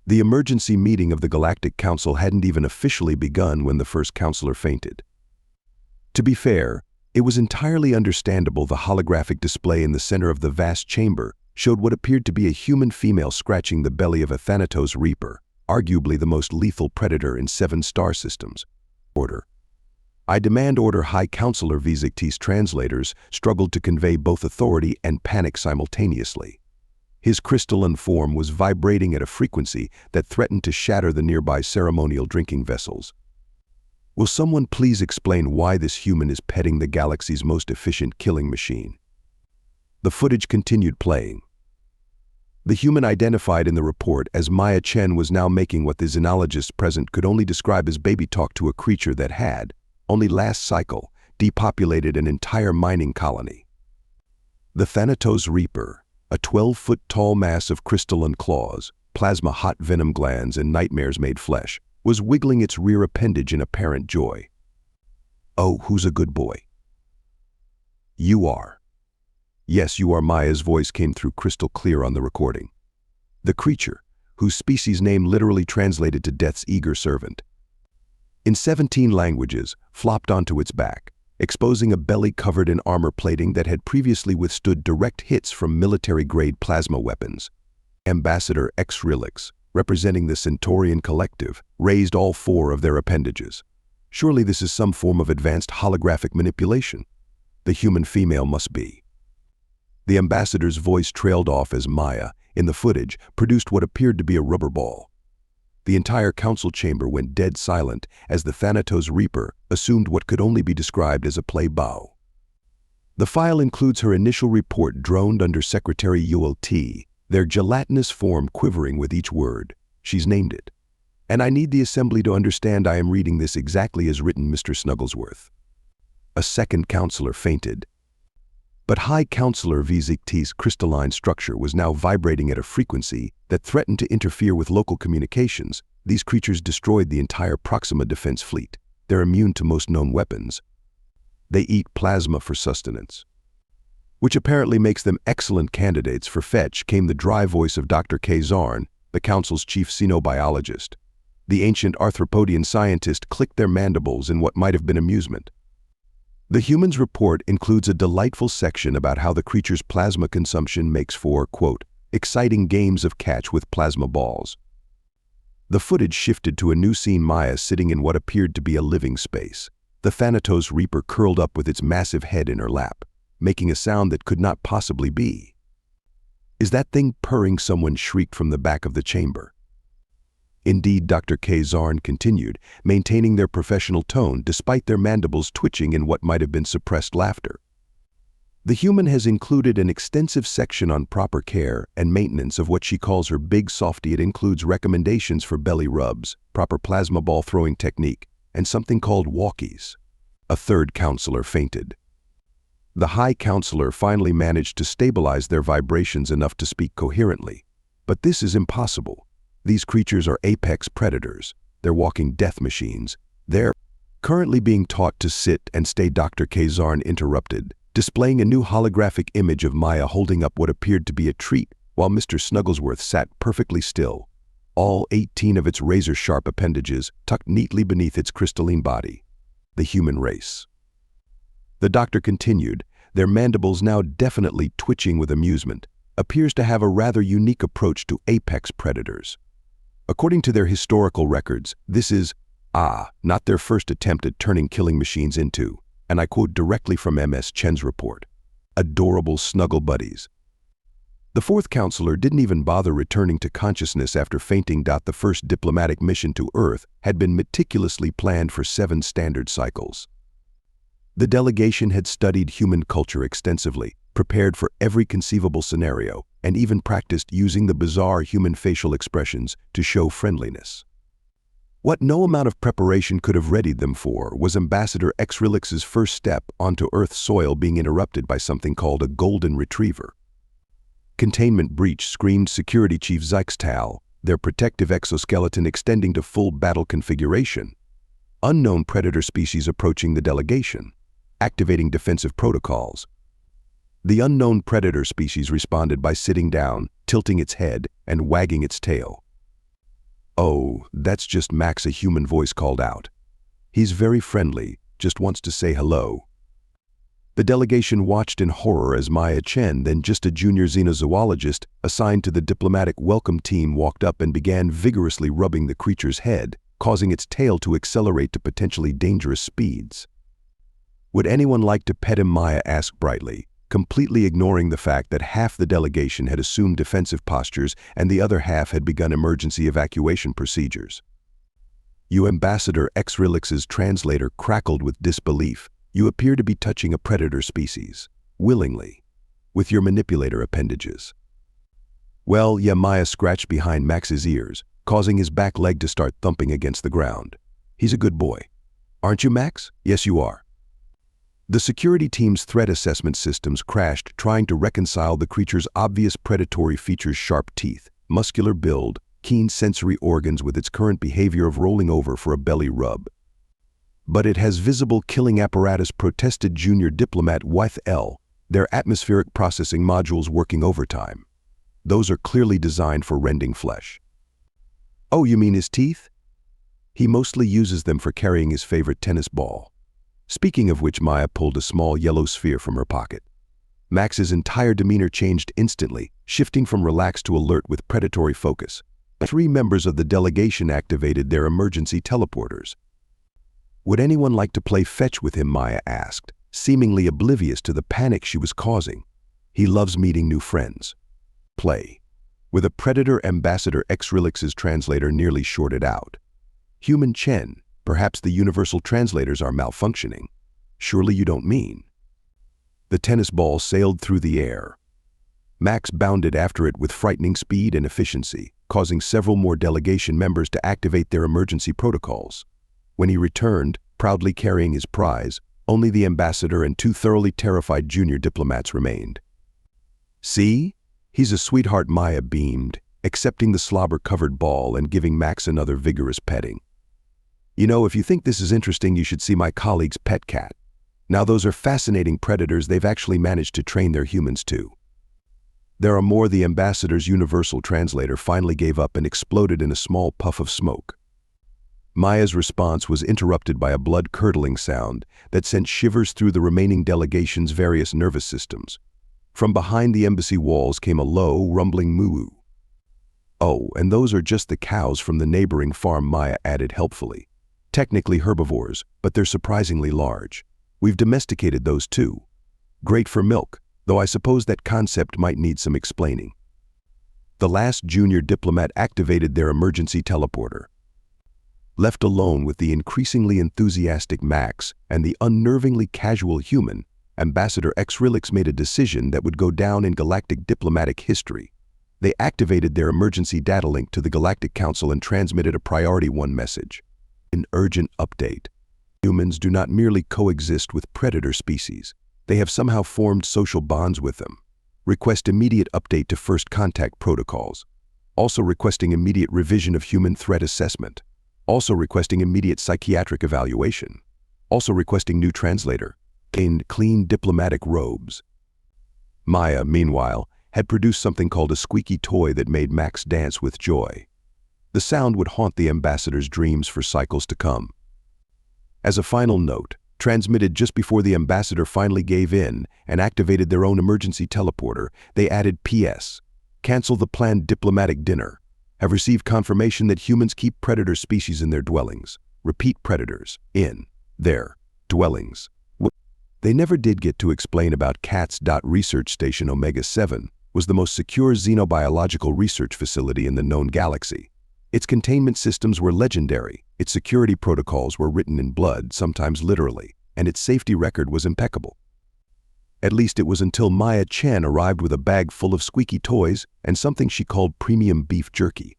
The emergency meeting of the Galactic Council hadn't even officially begun when the first counselor fainted. To be fair, it was entirely understandable. The holographic display in the center of the vast chamber showed what appeared to be a human female scratching the belly of a Thanatos Reaper, arguably the most lethal predator in 7 star systems. Order. I demand order. High Counselor Vizicti's translators struggled to convey both authority and panic simultaneously. His crystalline form was vibrating at a frequency that threatened to shatter the nearby ceremonial drinking vessels. Will someone please explain why this human is petting the galaxy's most efficient killing machine? The footage continued playing. The human identified in the report as Maya Chen was now making what the zoologists present could only describe as baby talk to a creature that had, only last cycle, depopulated an entire mining colony. The Thanatos Reaper, a 12-foot-tall mass of crystalline claws, plasma hot venom glands, and nightmares-made flesh, was wiggling its rear appendage in apparent joy. "Oh, who's a good boy?" "You are." "Yes, you are." Maya's voice came through crystal clear on the recording. The creature, whose species name literally translated to Death's eager servant, in 17 languages, flopped onto its back, exposing a belly covered in armor plating that had previously withstood direct hits from military-grade plasma weapons. Ambassador X-Relix, representing the Centaurian Collective, raised all 4 of their appendages. Surely this is some form of advanced holographic manipulation. The human female must be. The ambassador's voice trailed off as Maya, in the footage, produced what appeared to be a rubber ball. The entire council chamber went dead silent as the Thanatos Reaper assumed what could only be described as a play bow. The file includes her initial report droned under Secretary Ult, their gelatinous form quivering with each word. She's named it. And I need the assembly to understand I am reading this exactly as written, Mr. Snugglesworth. A second counselor fainted. But High Counselor Vizicti's crystalline structure was now vibrating at a frequency that threatened to interfere with local communications. These creatures destroyed the entire Proxima defense fleet. They're immune to most known weapons. They eat plasma for sustenance, which apparently makes them excellent candidates for fetch. Came the dry voice of Dr. K. Zarn, the council's chief xenobiologist. The ancient arthropodian scientist clicked their mandibles in what might have been amusement. The human's report includes a delightful section about how the creature's plasma consumption makes for, quote, exciting games of catch with plasma balls. The footage shifted to a new scene: Maya sitting in what appeared to be a living space, the Thanatos Reaper curled up with its massive head in her lap, making a sound that could not possibly be. "Is that thing purring?" someone shrieked from the back of the chamber. Indeed, Dr. K. Zarn continued, maintaining their professional tone despite their mandibles twitching in what might have been suppressed laughter. The human has included an extensive section on proper care and maintenance of what she calls her big softy. It includes recommendations for belly rubs, proper plasma ball throwing technique, and something called walkies. A third counselor fainted. The High Counselor finally managed to stabilize their vibrations enough to speak coherently. But this is impossible. These creatures are apex predators. They're walking death machines. They're currently being taught to sit and stay. Dr. K. Zarn interrupted, displaying a new holographic image of Maya holding up what appeared to be a treat while Mr. Snugglesworth sat perfectly still, all 18 of its razor-sharp appendages tucked neatly beneath its crystalline body. The human race. The doctor continued, their mandibles now definitely twitching with amusement, appears to have a rather unique approach to apex predators. According to their historical records, this is, not their first attempt at turning killing machines into, and I quote directly from Ms. Chen's report, adorable snuggle buddies. The fourth counselor didn't even bother returning to consciousness after fainting. The first diplomatic mission to Earth had been meticulously planned for 7 standard cycles. The delegation had studied human culture extensively, prepared for every conceivable scenario, and even practiced using the bizarre human facial expressions to show friendliness. What no amount of preparation could have readied them for was Ambassador X-Relix's first step onto Earth's soil being interrupted by something called a golden retriever. Containment breach, screamed Security Chief Zixtal, their protective exoskeleton extending to full battle configuration. Unknown predator species approaching the delegation, activating defensive protocols. The unknown predator species responded by sitting down, tilting its head, and wagging its tail. "Oh, that's just Max," a human voice called out. "He's very friendly, just wants to say hello." The delegation watched in horror as Maya Chen, then just a junior xenozoologist assigned to the diplomatic welcome team, walked up and began vigorously rubbing the creature's head, causing its tail to accelerate to potentially dangerous speeds. "Would anyone like to pet him?" Maya asked brightly, completely ignoring the fact that half the delegation had assumed defensive postures and the other half had begun emergency evacuation procedures. "You Ambassador Xrilix's translator crackled with disbelief. You appear to be touching a predator species. Willingly. With your manipulator appendages." "Well, yeah," Maya scratched behind Max's ears, causing his back leg to start thumping against the ground. "He's a good boy. Aren't you, Max?" "Yes, you are." The security team's threat assessment systems crashed, trying to reconcile the creature's obvious predatory features: sharp teeth, muscular build, keen sensory organs, with its current behavior of rolling over for a belly rub. "But it has visible killing apparatus," protested junior diplomat Wyth L. "Their atmospheric processing modules working overtime. Those are clearly designed for rending flesh." "Oh, you mean his teeth?" "He mostly uses them for carrying his favorite tennis ball." Speaking of which, Maya pulled a small yellow sphere from her pocket. Max's entire demeanor changed instantly, shifting from relaxed to alert with predatory focus. 3 members of the delegation activated their emergency teleporters. "Would anyone like to play fetch with him?" Maya asked, seemingly oblivious to the panic she was causing. "He loves meeting new friends." "Play." With a predator, Ambassador Xrilix's translator nearly shorted out. "Human Chen, perhaps the universal translators are malfunctioning. Surely you don't mean?" The tennis ball sailed through the air. Max bounded after it with frightening speed and efficiency, causing several more delegation members to activate their emergency protocols. When he returned, proudly carrying his prize, only the ambassador and 2 thoroughly terrified junior diplomats remained. "See? He's a sweetheart," Maya beamed, accepting the slobber-covered ball and giving Max another vigorous petting. "You know, if you think this is interesting, you should see my colleague's pet cat. Now those are fascinating predators. They've actually managed to train their humans too." "There are more." The ambassador's universal translator finally gave up and exploded in a small puff of smoke. Maya's response was interrupted by a blood-curdling sound that sent shivers through the remaining delegation's various nervous systems. From behind the embassy walls came a low, rumbling moo. "Oh, and those are just the cows from the neighboring farm," Maya added helpfully. "Technically herbivores, but they're surprisingly large. We've domesticated those too. Great for milk, though I suppose that concept might need some explaining." The last junior diplomat activated their emergency teleporter. Left alone with the increasingly enthusiastic Max and the unnervingly casual human, Ambassador Xrilix made a decision that would go down in galactic diplomatic history. They activated their emergency data link to the Galactic Council and transmitted a Priority 1 message. An urgent update. Humans do not merely coexist with predator species. They have somehow formed social bonds with them. Request immediate update to first contact protocols. Also requesting immediate revision of human threat assessment. Also requesting immediate psychiatric evaluation. Also requesting new translator. And clean diplomatic robes. Maya, meanwhile, had produced something called a squeaky toy that made Max dance with joy. The sound would haunt the ambassador's dreams for cycles to come. As a final note, transmitted just before the ambassador finally gave in and activated their own emergency teleporter, they added PS. Cancel the planned diplomatic dinner. Have received confirmation that humans keep predator species in their dwellings. Repeat, predators in their dwellings. They never did get to explain about cats. Research Station Omega-7 was the most secure xenobiological research facility in the known galaxy. Its containment systems were legendary, its security protocols were written in blood, sometimes literally, and its safety record was impeccable. At least it was until Maya Chen arrived with a bag full of squeaky toys and something she called premium beef jerky.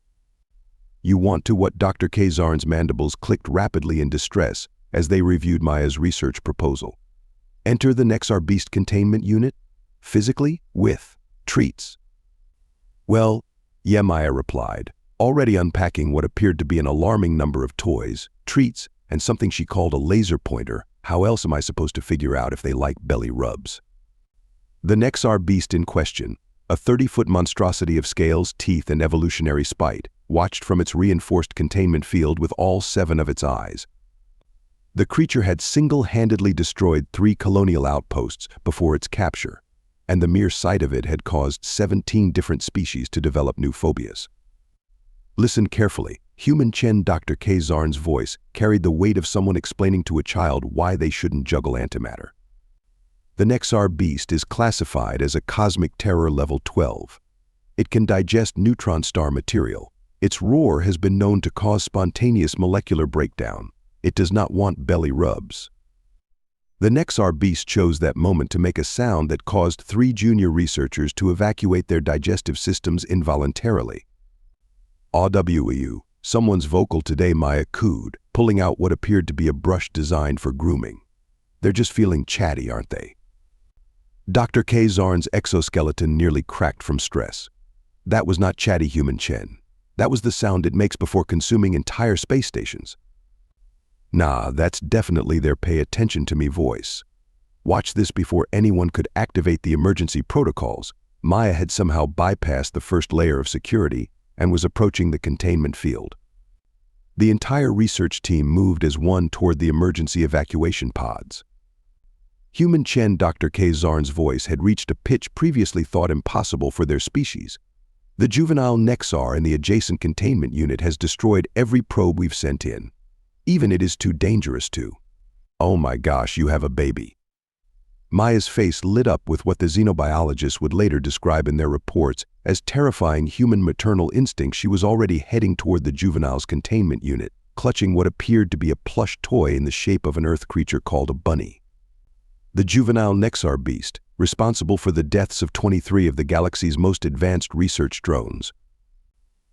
"You want to?" What Dr. Kazarn's mandibles clicked rapidly in distress as they reviewed Maya's research proposal. "Enter the Nexar Beast Containment Unit? Physically? With treats." "Well, yeah," Maya replied, already unpacking what appeared to be an alarming number of toys, treats, and something she called a laser pointer. How else am I supposed to figure out if they like belly rubs? The Nexar beast in question, a 30-foot monstrosity of scales, teeth, and evolutionary spite, watched from its reinforced containment field with all 7 of its eyes. The creature had single-handedly destroyed 3 colonial outposts before its capture, and the mere sight of it had caused 17 different species to develop new phobias. Listen carefully. Human Chen Dr. K. Zarn's voice carried the weight of someone explaining to a child why they shouldn't juggle antimatter. The Nexar beast is classified as a cosmic terror level 12. It can digest neutron star material. Its roar has been known to cause spontaneous molecular breakdown. It does not want belly rubs. The Nexar beast chose that moment to make a sound that caused 3 junior researchers to evacuate their digestive systems involuntarily. "Aww, someone's vocal today," Maya cooed, pulling out what appeared to be a brush designed for grooming. "They're just feeling chatty, aren't they?" Dr. K. Zarn's exoskeleton nearly cracked from stress. That was not chatty, Human Chen. That was the sound it makes before consuming entire space stations. Nah, that's definitely their pay attention to me voice. Watch this. Before anyone could activate the emergency protocols, Maya had somehow bypassed the first layer of security and was approaching the containment field. The entire research team moved as one toward the emergency evacuation pods. Human Chen Dr. K. Zarn's voice had reached a pitch previously thought impossible for their species. "The juvenile Nexar in the adjacent containment unit has destroyed every probe we've sent in. Even it is too dangerous to." "Oh my gosh, you have a baby." Maya's face lit up with what the xenobiologists would later describe in their reports as terrifying human maternal instinct. She was already heading toward the juvenile's containment unit, clutching what appeared to be a plush toy in the shape of an earth creature called a bunny. The juvenile Nexar beast, responsible for the deaths of 23 of the galaxy's most advanced research drones,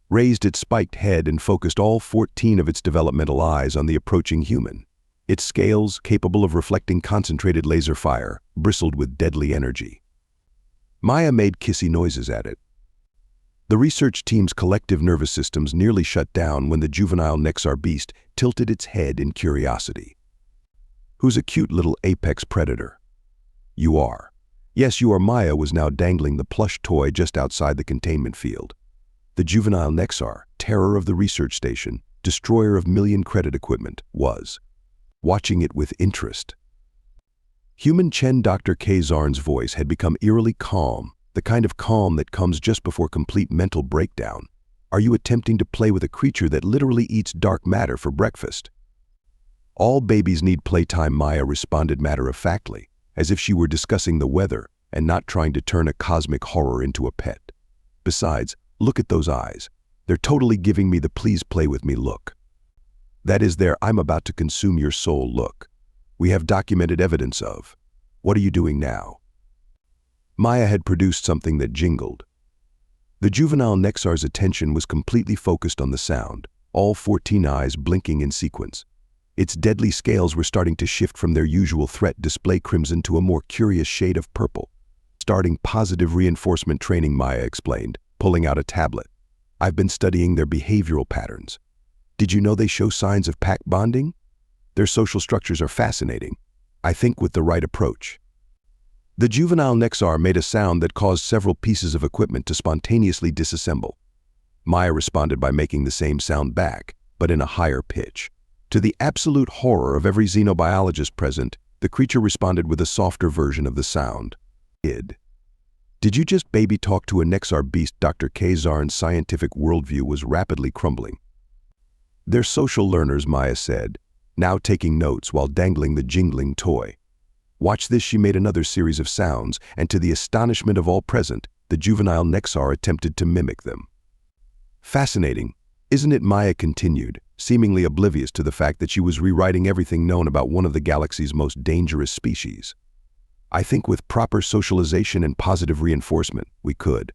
raised its spiked head and focused all 14 of its developmental eyes on the approaching human. Its scales, capable of reflecting concentrated laser fire, bristled with deadly energy. Maya made kissy noises at it. The research team's collective nervous systems nearly shut down when the juvenile Nexar beast tilted its head in curiosity. "Who's a cute little apex predator?" "You are." "Yes, you are." Maya was now dangling the plush toy just outside the containment field. The juvenile Nexar, terror of the research station, destroyer of million-credit equipment, was watching it with interest. Human Chen Dr. K. Zarn's voice had become eerily calm, the kind of calm that comes just before complete mental breakdown. "Are you attempting to play with a creature that literally eats dark matter for breakfast?" "All babies need playtime," Maya responded matter-of-factly, as if she were discussing the weather and not trying to turn a cosmic horror into a pet. "Besides, look at those eyes. They're totally giving me the please play with me look. That is their I'm about to consume your soul look. We have documented evidence of. What are you doing now?" Maya had produced something that jingled. The juvenile Nexar's attention was completely focused on the sound, all 14 eyes blinking in sequence. Its deadly scales were starting to shift from their usual threat display crimson to a more curious shade of purple. "Starting positive reinforcement training," Maya explained, pulling out a tablet. "I've been studying their behavioral patterns. Did you know they show signs of pack bonding? Their social structures are fascinating. I think with the right approach." The juvenile Nexar made a sound that caused several pieces of equipment to spontaneously disassemble. Maya responded by making the same sound back, but in a higher pitch. To the absolute horror of every xenobiologist present, the creature responded with a softer version of the sound. Did you just baby talk to a Nexar beast?" Dr. K. Zarn's scientific worldview was rapidly crumbling. "They're social learners," Maya said, now taking notes while dangling the jingling toy. "Watch this." She made another series of sounds, and to the astonishment of all present, the juvenile Nexar attempted to mimic them. "Fascinating, isn't it?" Maya continued, seemingly oblivious to the fact that she was rewriting everything known about one of the galaxy's most dangerous species. "I think with proper socialization and positive reinforcement, we could.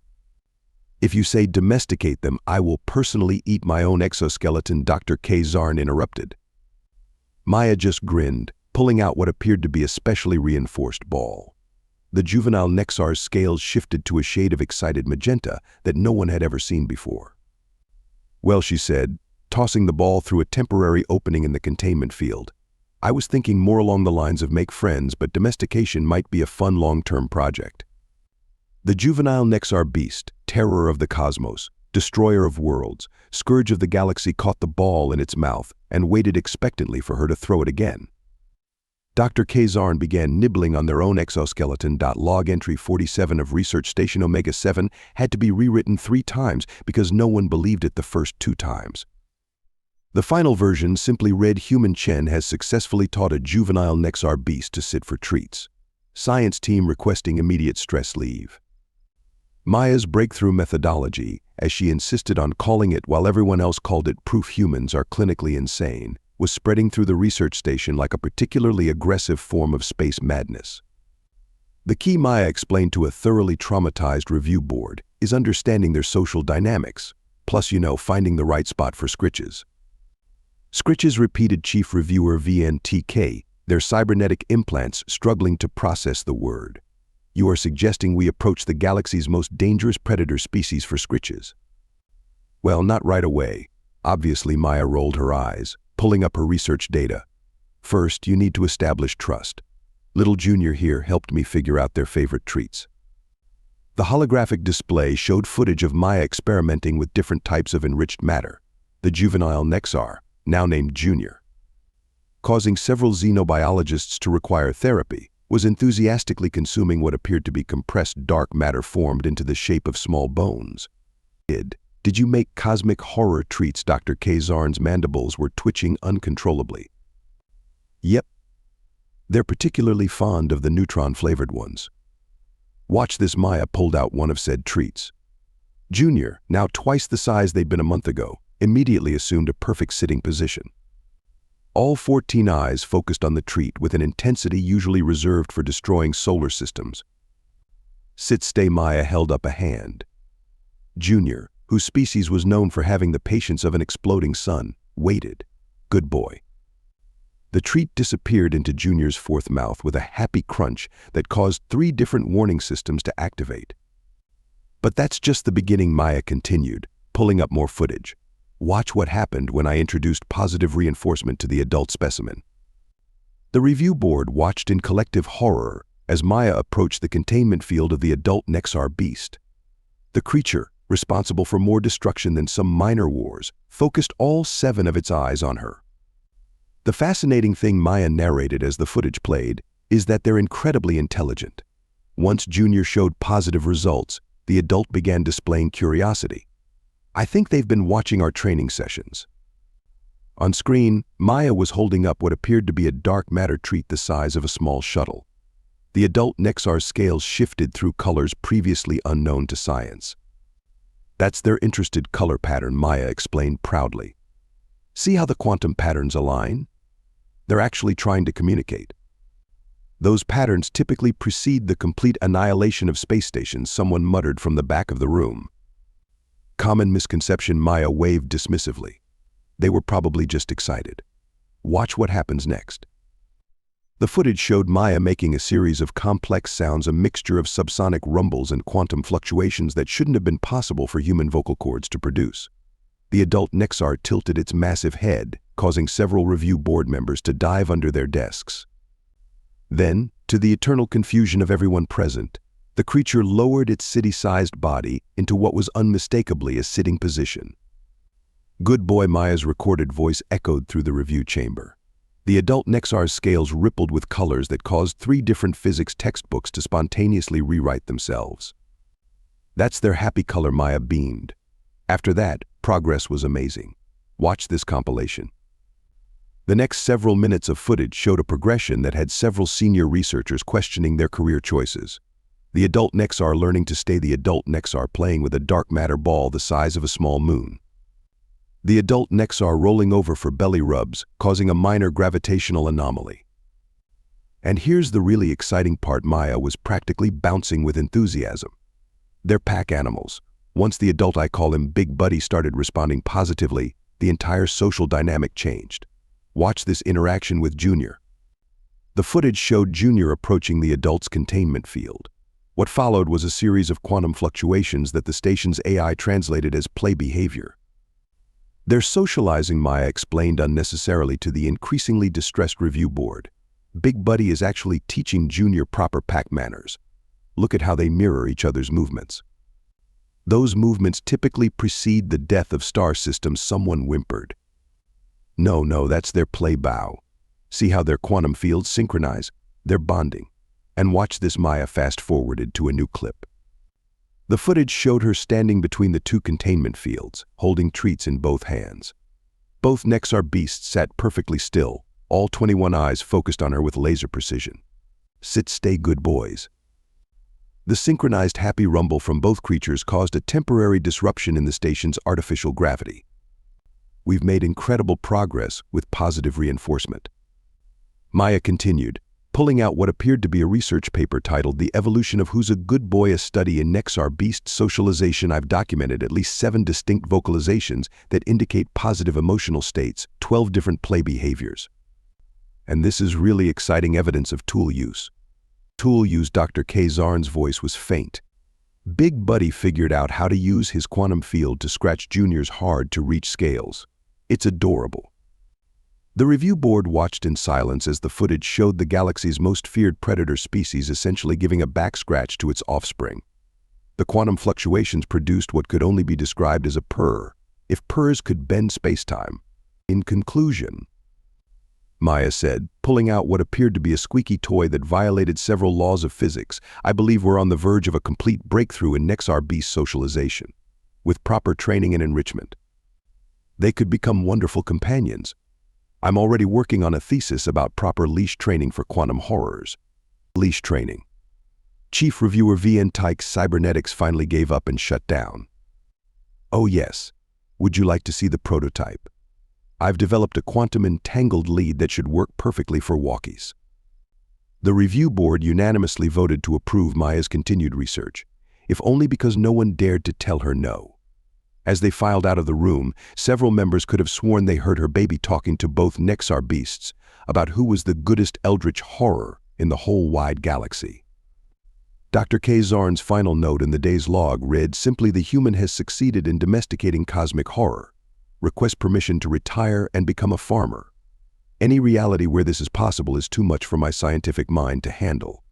If you say domesticate them, I will personally eat my own exoskeleton." Dr. K. Zarn interrupted. Maya just grinned, pulling out what appeared to be a specially reinforced ball. The juvenile Nexar's scales shifted to a shade of excited magenta that no one had ever seen before. "Well," she said, tossing the ball through a temporary opening in the containment field, "I was thinking more along the lines of make friends, but domestication might be a fun long-term project." The juvenile Nexar beast, terror of the cosmos, destroyer of worlds, scourge of the galaxy, caught the ball in its mouth and waited expectantly for her to throw it again. Dr. Kazarn began nibbling on their own exoskeleton. Log entry 47 of Research Station Omega 7 had to be rewritten 3 times because no one believed it the first 2 times. The final version simply read, Human Chen has successfully taught a juvenile Nexar beast to sit for treats. Science team requesting immediate stress leave. Maya's breakthrough methodology, as she insisted on calling it while everyone else called it proof humans are clinically insane, was spreading through the research station like a particularly aggressive form of space madness. The key, Maya explained to a thoroughly traumatized review board, is understanding their social dynamics, plus, finding the right spot for scritches. Scritches, repeated Chief Reviewer VNTK, their cybernetic implants struggling to process the word. You are suggesting we approach the galaxy's most dangerous predator species for scritches? Well, not right away. Obviously, Maya rolled her eyes, pulling up her research data. First, you need to establish trust. Little Junior here helped me figure out their favorite treats. The holographic display showed footage of Maya experimenting with different types of enriched matter. The juvenile Nexar, now named Junior, causing several xenobiologists to require therapy, was enthusiastically consuming what appeared to be compressed dark matter formed into the shape of small bones. Did you make cosmic horror treats? Dr. Kazarn's mandibles were twitching uncontrollably. Yep. They're particularly fond of the neutron-flavored ones. Watch this. Maya pulled out one of said treats. Junior, now twice the size they'd been a month ago, immediately assumed a perfect sitting position. All 14 eyes focused on the treat with an intensity usually reserved for destroying solar systems. Sit, stay. Maya held up a hand. Junior, whose species was known for having the patience of an exploding sun, waited. Good boy. The treat disappeared into Junior's fourth mouth with a happy crunch that caused 3 different warning systems to activate. But that's just the beginning, Maya continued, pulling up more footage. Watch what happened when I introduced positive reinforcement to the adult specimen. The review board watched in collective horror as Maya approached the containment field of the adult Nexar beast. The creature, responsible for more destruction than some minor wars, focused all 7 of its eyes on her. The fascinating thing, Maya narrated as the footage played, is that they're incredibly intelligent. Once Junior showed positive results, the adult began displaying curiosity. I think they've been watching our training sessions. On screen, Maya was holding up what appeared to be a dark matter treat the size of a small shuttle. The adult Nexar's scales shifted through colors previously unknown to science. That's their interested color pattern, Maya explained proudly. See how the quantum patterns align? They're actually trying to communicate. Those patterns typically precede the complete annihilation of space stations, someone muttered from the back of the room. Common misconception, Maya waved dismissively. They were probably just excited. Watch what happens next. The footage showed Maya making a series of complex sounds, a mixture of subsonic rumbles and quantum fluctuations that shouldn't have been possible for human vocal cords to produce. The adult Nexar tilted its massive head, causing several review board members to dive under their desks. Then, to the eternal confusion of everyone present, the creature lowered its city-sized body into what was unmistakably a sitting position. Good boy, Maya's recorded voice echoed through the review chamber. The adult Nexar's scales rippled with colors that caused 3 different physics textbooks to spontaneously rewrite themselves. That's their happy color, Maya beamed. After that, progress was amazing. Watch this compilation. The next several minutes of footage showed a progression that had several senior researchers questioning their career choices. The adult Nexar learning to stay the adult Nexar playing with a dark matter ball the size of a small moon. The adult Nexar rolling over for belly rubs, causing a minor gravitational anomaly. And here's the really exciting part, Maya was practically bouncing with enthusiasm. They're pack animals. Once the adult, I call him Big Buddy, started responding positively, the entire social dynamic changed. Watch this interaction with Junior. The footage showed Junior approaching the adult's containment field. What followed was a series of quantum fluctuations that the station's AI translated as play behavior. They're socializing, Maya explained unnecessarily to the increasingly distressed review board. Big Buddy is actually teaching Junior proper pack manners. Look at how they mirror each other's movements. Those movements typically precede the death of star systems, someone whimpered. No, that's their play bow. See how their quantum fields synchronize? They're bonding. And watch this, Maya fast-forwarded to a new clip. The footage showed her standing between the two containment fields, holding treats in both hands. Both Nexar beasts sat perfectly still, all 21 eyes focused on her with laser precision. Sit, stay, good boys. The synchronized happy rumble from both creatures caused a temporary disruption in the station's artificial gravity. We've made incredible progress with positive reinforcement. Maya continued, pulling out what appeared to be a research paper titled The Evolution of Who's a Good Boy, a Study in Nexar Beast Socialization. I've documented at least 7 distinct vocalizations that indicate positive emotional states, 12 different play behaviors. And this is really exciting evidence of tool use. Tool use. Dr. K. Zarn's voice was faint. Big Buddy figured out how to use his quantum field to scratch Junior's hard-to-reach scales. It's adorable. The review board watched in silence as the footage showed the galaxy's most feared predator species essentially giving a back scratch to its offspring. The quantum fluctuations produced what could only be described as a purr, if purrs could bend space-time. In conclusion, Maya said, pulling out what appeared to be a squeaky toy that violated several laws of physics, I believe we're on the verge of a complete breakthrough in Nexar beast socialization. With proper training and enrichment, they could become wonderful companions. I'm already working on a thesis about proper leash training for quantum horrors. Leash training. Chief Reviewer VN Tyke's cybernetics finally gave up and shut down. Oh yes. Would you like to see the prototype? I've developed a quantum entangled lead that should work perfectly for walkies. The review board unanimously voted to approve Maya's continued research, if only because no one dared to tell her no. As they filed out of the room, several members could have sworn they heard her baby talking to both Nexar beasts about who was the goodest eldritch horror in the whole wide galaxy. Dr. K. Zarn's final note in the day's log read, simply, the human has succeeded in domesticating cosmic horror. Request permission to retire and become a farmer. Any reality where this is possible is too much for my scientific mind to handle.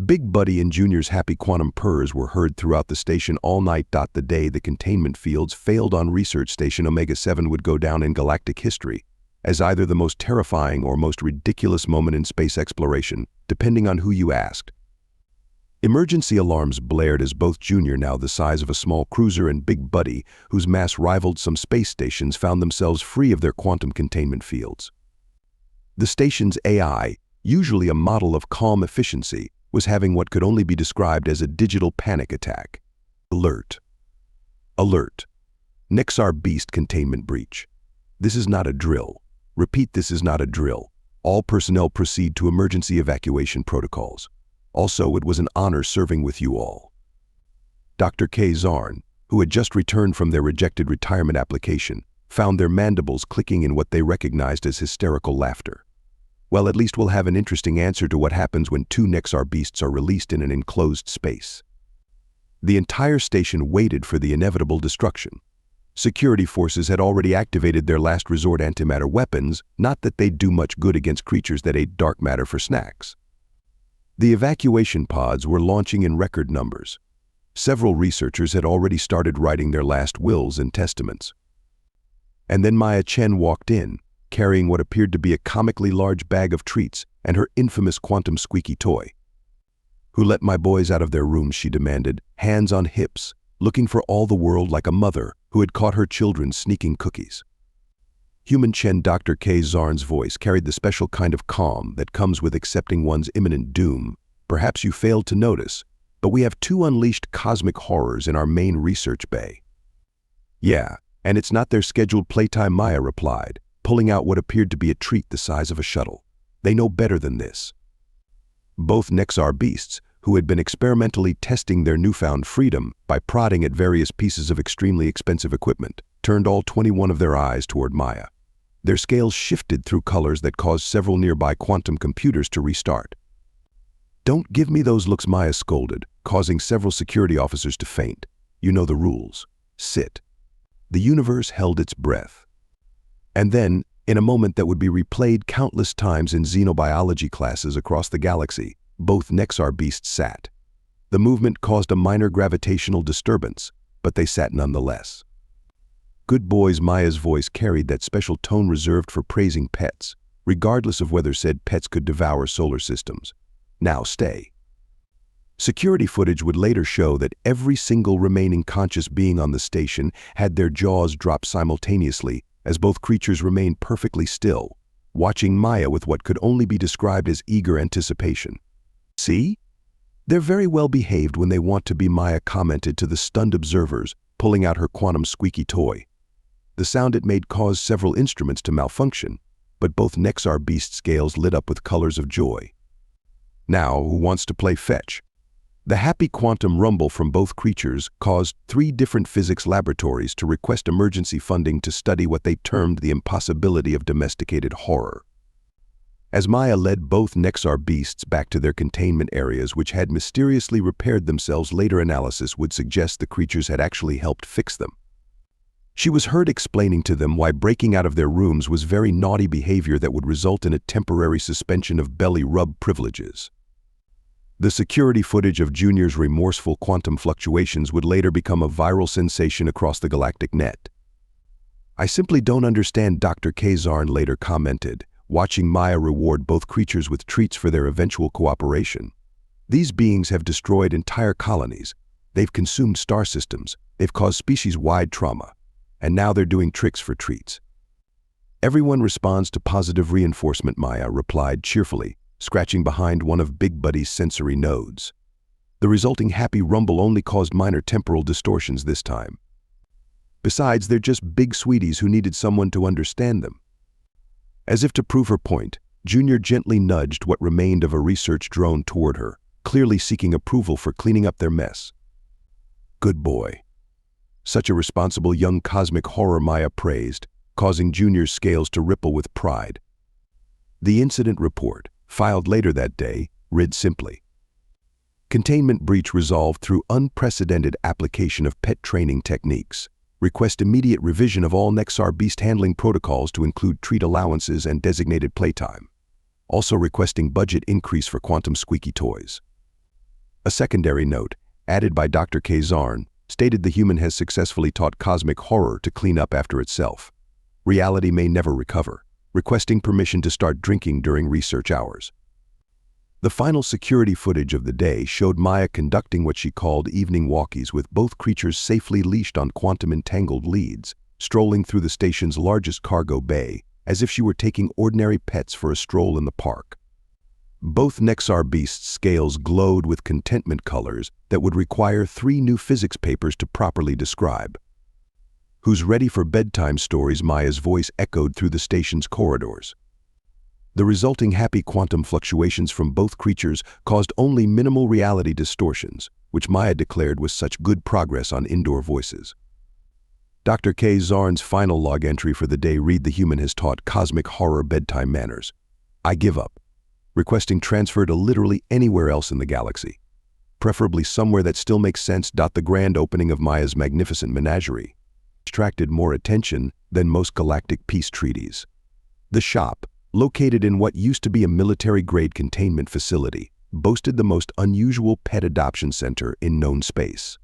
Big Buddy and Junior's happy quantum purrs were heard throughout the station all night. The day the containment fields failed on Research Station Omega-7 would go down in galactic history as either the most terrifying or most ridiculous moment in space exploration, depending on who you asked. Emergency alarms blared as both Junior, now the size of a small cruiser, and Big Buddy, whose mass rivaled some space stations, found themselves free of their quantum containment fields. The station's AI, usually a model of calm efficiency, was having what could only be described as a digital panic attack. Alert. Alert. Nexar beast containment breach. This is not a drill. Repeat, this is not a drill. All personnel proceed to emergency evacuation protocols. Also, it was an honor serving with you all. Dr. K. Zarn, who had just returned from their rejected retirement application, found their mandibles clicking in what they recognized as hysterical laughter. Well, at least we'll have an interesting answer to what happens when 2 Nexar beasts are released in an enclosed space. The entire station waited for the inevitable destruction. Security forces had already activated their last resort antimatter weapons, not that they'd do much good against creatures that ate dark matter for snacks. The evacuation pods were launching in record numbers. Several researchers had already started writing their last wills and testaments. And then Maya Chen walked in, carrying what appeared to be a comically large bag of treats and her infamous quantum squeaky toy. Who let my boys out of their rooms, she demanded, hands on hips, looking for all the world like a mother who had caught her children sneaking cookies. Human Chen. Dr. K. Zarn's voice carried the special kind of calm that comes with accepting one's imminent doom. Perhaps you failed to notice, but we have 2 unleashed cosmic horrors in our main research bay. Yeah, and it's not their scheduled playtime, Maya replied, pulling out what appeared to be a treat the size of a shuttle. They know better than this. Both Nexar beasts, who had been experimentally testing their newfound freedom by prodding at various pieces of extremely expensive equipment, turned all 21 of their eyes toward Maya. Their scales shifted through colors that caused several nearby quantum computers to restart. Don't give me those looks, Maya scolded, causing several security officers to faint. You know the rules. Sit. The universe held its breath. And then, in a moment that would be replayed countless times in xenobiology classes across the galaxy, both Nexar beasts sat. The movement caused a minor gravitational disturbance, but they sat nonetheless. Good boys. Maya's voice carried that special tone reserved for praising pets, regardless of whether said pets could devour solar systems. Now stay. Security footage would later show that every single remaining conscious being on the station had their jaws drop simultaneously as both creatures remained perfectly still, watching Maya with what could only be described as eager anticipation. See? They're very well behaved when they want to be, Maya commented to the stunned observers, pulling out her quantum squeaky toy. The sound it made caused several instruments to malfunction, but both Nexar beast scales lit up with colors of joy. Now, who wants to play fetch? The happy quantum rumble from both creatures caused 3 different physics laboratories to request emergency funding to study what they termed the impossibility of domesticated horror. As Maya led both Nexar beasts back to their containment areas, which had mysteriously repaired themselves, later analysis would suggest the creatures had actually helped fix them. She was heard explaining to them why breaking out of their rooms was very naughty behavior that would result in a temporary suspension of belly rub privileges. The security footage of Junior's remorseful quantum fluctuations would later become a viral sensation across the galactic net. I simply don't understand, Dr. Kazarn later commented, watching Maya reward both creatures with treats for their eventual cooperation. These beings have destroyed entire colonies, they've consumed star systems, they've caused species-wide trauma, and now they're doing tricks for treats. Everyone responds to positive reinforcement, Maya replied cheerfully, scratching behind one of Big Buddy's sensory nodes. The resulting happy rumble only caused minor temporal distortions this time. Besides, they're just big sweeties who needed someone to understand them. As if to prove her point, Junior gently nudged what remained of a research drone toward her, clearly seeking approval for cleaning up their mess. Good boy. Such a responsible young cosmic horror, Maya praised, causing Junior's scales to ripple with pride. The incident report, filed later that day, read simply: Containment breach resolved through unprecedented application of pet training techniques. Request immediate revision of all Nexar beast handling protocols to include treat allowances and designated playtime. Also requesting budget increase for quantum squeaky toys. A secondary note, added by Dr. Kazarn, stated the human has successfully taught cosmic horror to clean up after itself. Reality may never recover. Requesting permission to start drinking during research hours. The final security footage of the day showed Maya conducting what she called evening walkies with both creatures safely leashed on quantum-entangled leads, strolling through the station's largest cargo bay, as if she were taking ordinary pets for a stroll in the park. Both Nexar beasts' scales glowed with contentment colors that would require 3 new physics papers to properly describe. Who's ready for bedtime stories? Maya's voice echoed through the station's corridors. The resulting happy quantum fluctuations from both creatures caused only minimal reality distortions, which Maya declared was such good progress on indoor voices. Dr. Kazarn's final log entry for the day read: The human has taught cosmic horror bedtime manners. I give up. Requesting transfer to literally anywhere else in the galaxy. Preferably somewhere that still makes sense. The grand opening of Maya's magnificent menagerie attracted more attention than most galactic peace treaties. The shop, located in what used to be a military-grade containment facility, boasted the most unusual pet adoption center in known space.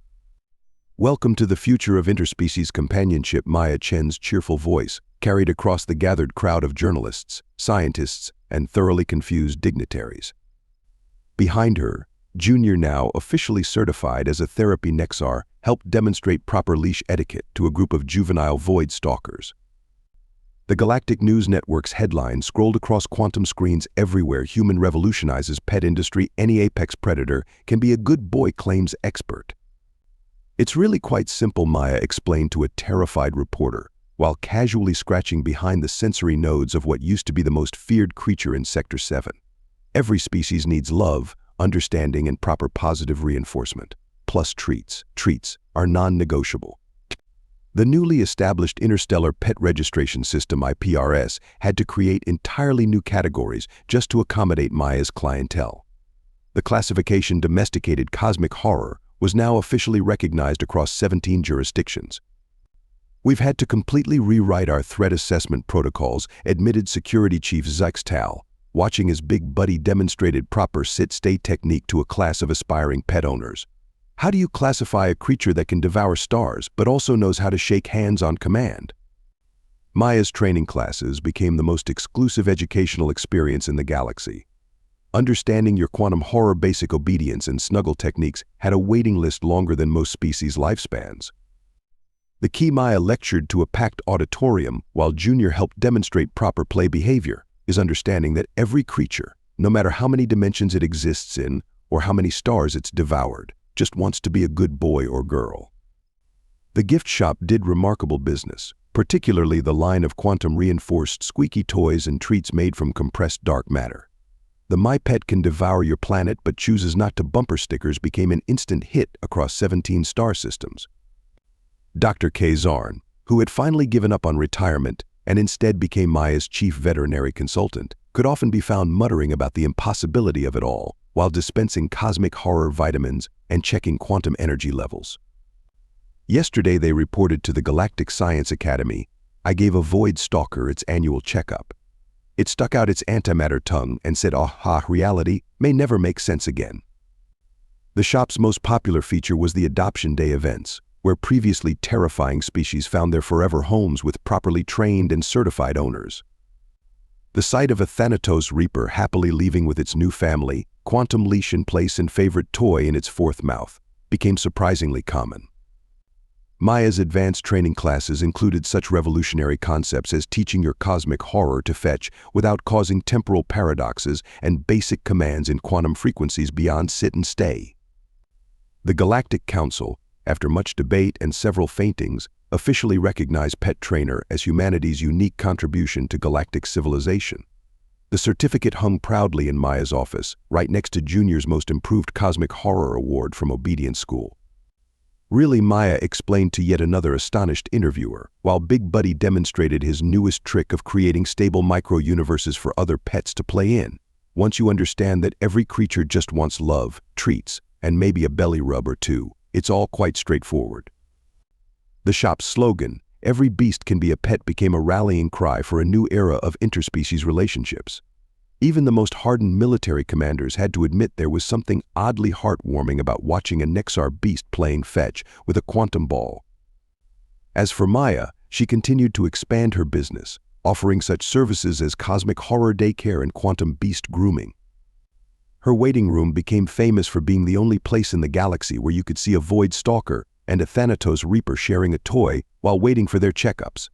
Welcome to the future of interspecies companionship, Maya Chen's cheerful voice carried across the gathered crowd of journalists, scientists, and thoroughly confused dignitaries. Behind her, Junior, now officially certified as a therapy Nexar, helped demonstrate proper leash etiquette to a group of juvenile void stalkers. The Galactic News Network's headline scrolled across quantum screens everywhere: Human revolutionizes pet industry, any apex predator can be a good boy, claims expert. It's really quite simple, Maya explained to a terrified reporter, while casually scratching behind the sensory nodes of what used to be the most feared creature in Sector 7. Every species needs love, understanding, and proper positive reinforcement. Plus treats. Treats are non-negotiable. The newly established Interstellar Pet Registration System (IPRS) had to create entirely new categories just to accommodate Maya's clientele. The classification domesticated cosmic horror was now officially recognized across 17 jurisdictions. We've had to completely rewrite our threat assessment protocols, admitted Security Chief Zixtal, watching his big buddy demonstrated proper sit-stay technique to a class of aspiring pet owners. How do you classify a creature that can devour stars but also knows how to shake hands on command? Maya's training classes became the most exclusive educational experience in the galaxy. Understanding your quantum horror basic obedience and snuggle techniques had a waiting list longer than most species' lifespans. The key Maya lectured to a packed auditorium while Junior helped demonstrate proper play behavior is understanding that every creature, no matter how many dimensions it exists in or how many stars it's devoured, just wants to be a good boy or girl. The gift shop did remarkable business, particularly the line of quantum-reinforced squeaky toys and treats made from compressed dark matter. The My Pet Can Devour Your Planet But Chooses Not to bumper stickers became an instant hit across 17 star systems. Dr. K. Zarn, who had finally given up on retirement and instead became Maya's chief veterinary consultant, could often be found muttering about the impossibility of it all while dispensing cosmic horror vitamins and checking quantum energy levels. Yesterday they reported to the Galactic Science Academy, "I gave a void stalker its annual checkup. It stuck out its antimatter tongue and said, 'Ah, reality may never make sense again.'" The shop's most popular feature was the Adoption Day events, where previously terrifying species found their forever homes with properly trained and certified owners. The sight of a Thanatos Reaper happily leaving with its new family, quantum leash in place and favorite toy in its fourth mouth, became surprisingly common. Maya's advanced training classes included such revolutionary concepts as teaching your cosmic horror to fetch without causing temporal paradoxes and basic commands in quantum frequencies beyond sit and stay. The Galactic Council, after much debate and several faintings, officially recognized Pet Trainer as humanity's unique contribution to galactic civilization. The certificate hung proudly in Maya's office, right next to Junior's Most Improved Cosmic Horror Award from Obedience School. Really, Maya explained to yet another astonished interviewer, while Big Buddy demonstrated his newest trick of creating stable micro-universes for other pets to play in. Once you understand that every creature just wants love, treats, and maybe a belly rub or two, it's all quite straightforward. The shop's slogan, "Every beast can be a pet," became a rallying cry for a new era of interspecies relationships. Even the most hardened military commanders had to admit there was something oddly heartwarming about watching a Nexar beast playing fetch with a quantum ball. As for Maya, she continued to expand her business, offering such services as cosmic horror daycare and quantum beast grooming. Her waiting room became famous for being the only place in the galaxy where you could see a void stalker and a Thanatos Reaper sharing a toy while waiting for their checkups.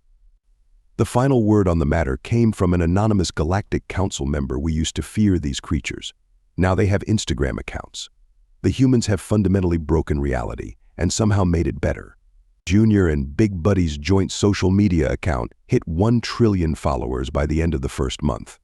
The final word on the matter came from an anonymous Galactic Council member. "We used to fear these creatures. Now they have Instagram accounts. The humans have fundamentally broken reality and somehow made it better." Junior and Big Buddy's joint social media account hit 1 trillion followers by the end of the first month.